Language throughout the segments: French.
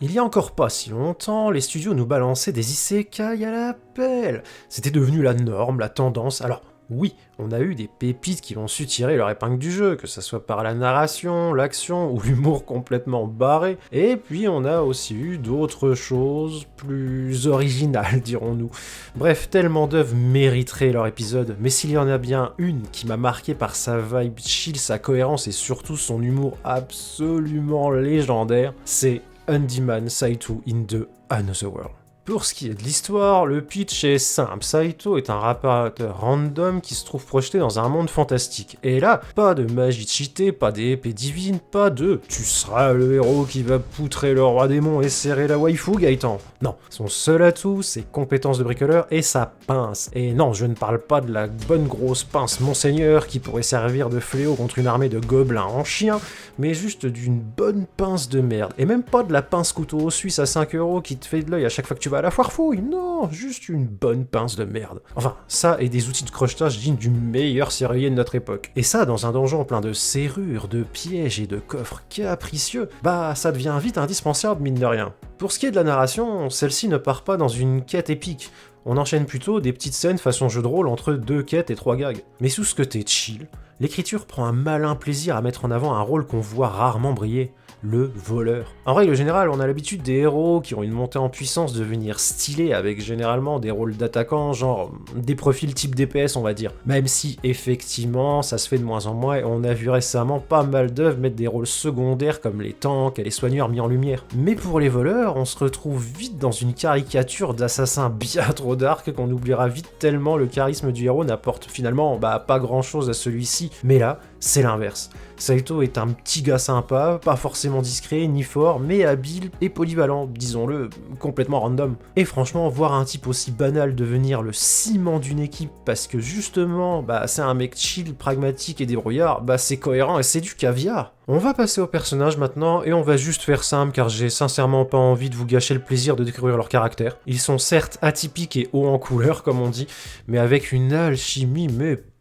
Il y a encore pas si longtemps, les studios nous balançaient des isekai à la pelle. C'était devenu la norme, la tendance. Alors oui, on a eu des pépites qui ont su tirer leur épingle du jeu, que ce soit par la narration, l'action ou l'humour complètement barré. Et puis on a aussi eu d'autres choses plus originales, dirons-nous. Bref, tellement d'œuvres mériteraient leur épisode, mais s'il y en a bien une qui m'a marqué par sa vibe chill, sa cohérence et surtout son humour absolument légendaire, c'est Undyman Saito in the Another World. Pour ce qui est de l'histoire, le pitch est simple. Saito est un rappeur random qui se trouve projeté dans un monde fantastique. Et là, pas de magie cheatée, pas d'épée divine, pas de « tu seras le héros qui va poutrer le roi démon et serrer la waifu, Gaëtan ». Non, son seul atout, ses compétences de bricoleur et sa pince. Et non, je ne parle pas de la bonne grosse pince Monseigneur qui pourrait servir de fléau contre une armée de gobelins en chien, mais juste d'une bonne pince de merde. Et même pas de la pince couteau suisse à 5€ qui te fait de l'œil à chaque fois que tu vas à la foire fouille, non, juste une bonne pince de merde. Enfin, ça et des outils de crochetage dignes du meilleur serrurier de notre époque. Et ça, dans un donjon plein de serrures, de pièges et de coffres capricieux, bah ça devient vite indispensable mine de rien. Pour ce qui est de la narration, celle-ci ne part pas dans une quête épique. On enchaîne plutôt des petites scènes façon jeu de rôle entre 2 quêtes et 3 gags. Mais sous ce côté chill, l'écriture prend un malin plaisir à mettre en avant un rôle qu'on voit rarement briller, le voleur. En règle générale, on a l'habitude des héros qui ont une montée en puissance devenir stylés avec généralement des rôles d'attaquants, genre des profils type DPS on va dire. Même si effectivement ça se fait de moins en moins et on a vu récemment pas mal d'œuvres mettre des rôles secondaires comme les tanks et les soigneurs mis en lumière. Mais pour les voleurs, on se retrouve vite dans une caricature d'assassin bien trop dark qu'on oubliera vite tellement le charisme du héros n'apporte finalement pas grand chose à celui-ci. Mais là, c'est l'inverse. Saito est un petit gars sympa, pas forcément discret ni fort, mais habile et polyvalent, disons-le, complètement random. Et franchement, voir un type aussi banal devenir le ciment d'une équipe parce que justement, c'est un mec chill, pragmatique et débrouillard, c'est cohérent et c'est du caviar. On va passer aux personnages maintenant et on va juste faire simple car j'ai sincèrement pas envie de vous gâcher le plaisir de découvrir leur caractère. Ils sont certes atypiques et hauts en couleur comme on dit, mais avec une alchimie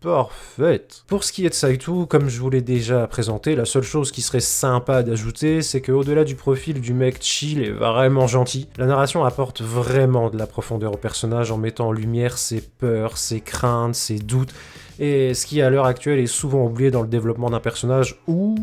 parfaite. Pour ce qui est de Saito, comme je vous l'ai déjà présenté, la seule chose qui serait sympa d'ajouter, c'est que au-delà du profil du mec chill et vraiment gentil, la narration apporte vraiment de la profondeur au personnage en mettant en lumière ses peurs, ses craintes, ses doutes, et ce qui à l'heure actuelle est souvent oublié dans le développement d'un personnage ou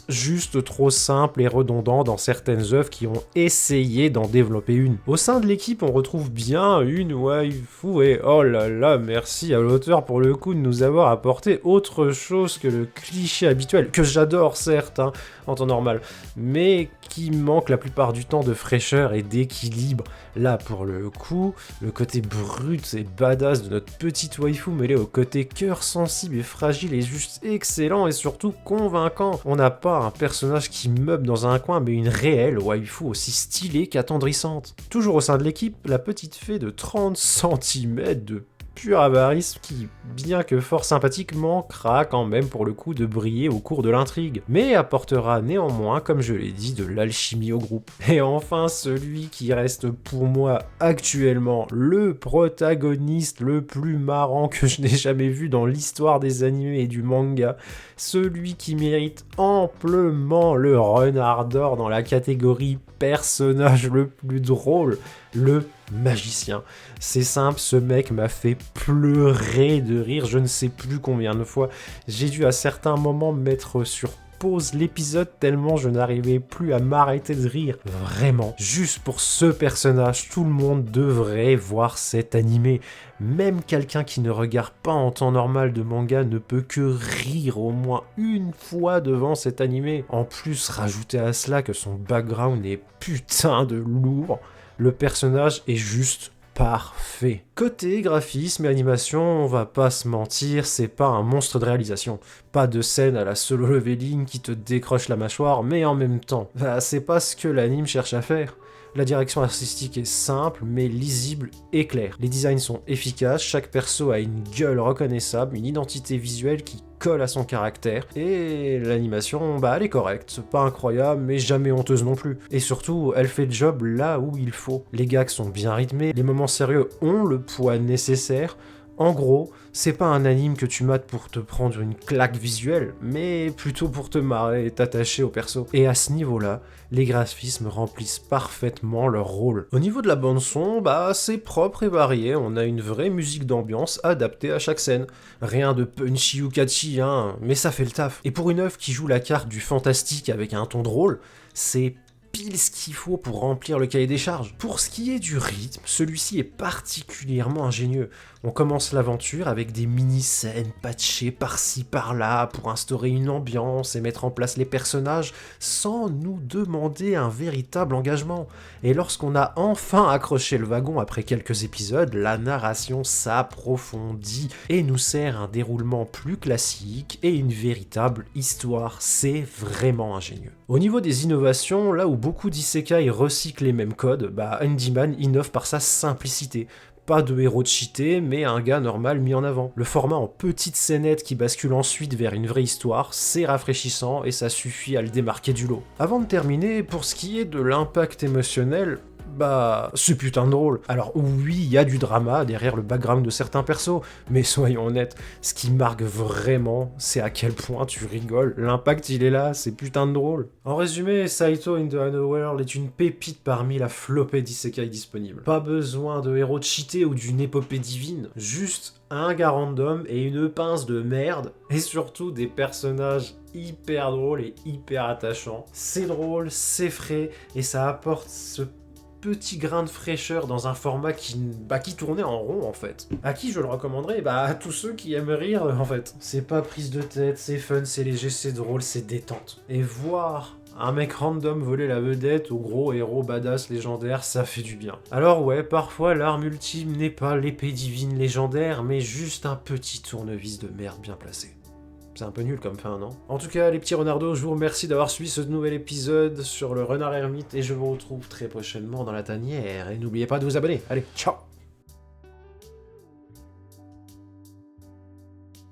juste trop simple et redondant dans certaines œuvres qui ont essayé d'en développer une. Au sein de l'équipe, on retrouve bien une waifu et oh là là, merci à l'auteur pour le coup de nous avoir apporté autre chose que le cliché habituel, que j'adore certes, en temps normal, mais qui manque la plupart du temps de fraîcheur et d'équilibre. Là, pour le coup, le côté brut et badass de notre petite waifu mêlé au côté cœur sensible et fragile est juste excellent et surtout convaincant. On n'a pas un personnage qui meuble dans un coin, mais une réelle waifu aussi stylée qu'attendrissante. Toujours au sein de l'équipe, la petite fée de 30 cm de pur avarisme qui, bien que fort sympathique, manquera quand même pour le coup de briller au cours de l'intrigue, mais apportera néanmoins, comme je l'ai dit, de l'alchimie au groupe. Et enfin, celui qui reste pour moi actuellement le protagoniste le plus marrant que je n'ai jamais vu dans l'histoire des animés et du manga, celui qui mérite amplement le renard d'or dans la catégorie personnage le plus drôle, le magicien. C'est simple, ce mec m'a fait pleurer de rire, je ne sais plus combien de fois. J'ai dû à certains moments mettre sur pause l'épisode tellement je n'arrivais plus à m'arrêter de rire. Vraiment, juste pour ce personnage, tout le monde devrait voir cet animé. Même quelqu'un qui ne regarde pas en temps normal de manga ne peut que rire au moins une fois devant cet animé. En plus, rajoutez à cela que son background est putain de lourd. Le personnage est juste parfait. Côté graphisme et animation, on va pas se mentir, c'est pas un monstre de réalisation. Pas de scène à la solo leveling qui te décroche la mâchoire, mais en même temps, c'est pas ce que l'anime cherche à faire. La direction artistique est simple, mais lisible et claire. Les designs sont efficaces, chaque perso a une gueule reconnaissable, une identité visuelle qui colle à son caractère, et l'animation, elle est correcte, pas incroyable, mais jamais honteuse non plus. Et surtout, elle fait le job là où il faut. Les gags sont bien rythmés, les moments sérieux ont le poids nécessaire. En gros, c'est pas un anime que tu mates pour te prendre une claque visuelle, mais plutôt pour te marrer et t'attacher au perso. Et à ce niveau-là, les graphismes remplissent parfaitement leur rôle. Au niveau de la bande-son, c'est propre et varié, on a une vraie musique d'ambiance adaptée à chaque scène. Rien de punchy ou catchy, hein, mais ça fait le taf. Et pour une œuvre qui joue la carte du fantastique avec un ton drôle, c'est pile ce qu'il faut pour remplir le cahier des charges. Pour ce qui est du rythme, celui-ci est particulièrement ingénieux. On commence l'aventure avec des mini-scènes patchées par-ci par-là pour instaurer une ambiance et mettre en place les personnages sans nous demander un véritable engagement. Et lorsqu'on a enfin accroché le wagon après quelques épisodes, la narration s'approfondit et nous sert un déroulement plus classique et une véritable histoire. C'est vraiment ingénieux. Au niveau des innovations, là où beaucoup d'isekai recyclent les mêmes codes, Handyman innove par sa simplicité. Pas de héros cheaté, mais un gars normal mis en avant. Le format en petites scénettes qui bascule ensuite vers une vraie histoire, c'est rafraîchissant et ça suffit à le démarquer du lot. Avant de terminer, pour ce qui est de l'impact émotionnel, c'est putain de drôle. Alors oui, il y a du drama derrière le background de certains persos, mais soyons honnêtes, ce qui marque vraiment, c'est à quel point tu rigoles. L'impact, il est là, c'est putain de drôle. En résumé, Saito in the Underworld est une pépite parmi la flopée d'isekai disponible. Pas besoin de héros cheatés ou d'une épopée divine, juste un gars random et une pince de merde, et surtout des personnages hyper drôles et hyper attachants. C'est drôle, c'est frais, et ça apporte ce petit grain de fraîcheur dans un format qui tournait en rond en fait. À qui je le recommanderais? À tous ceux qui aiment rire en fait. C'est pas prise de tête, c'est fun, c'est léger, c'est drôle, c'est détente. Et voir un mec random voler la vedette au gros héros badass légendaire, ça fait du bien. Alors ouais, parfois l'arme ultime n'est pas l'épée divine légendaire, mais juste un petit tournevis de merde bien placé. C'est un peu nul comme fin, non? En tout cas, les petits renardos, je vous remercie d'avoir suivi ce nouvel épisode sur le renard ermite et je vous retrouve très prochainement dans la tanière. Et n'oubliez pas de vous abonner. Allez, ciao!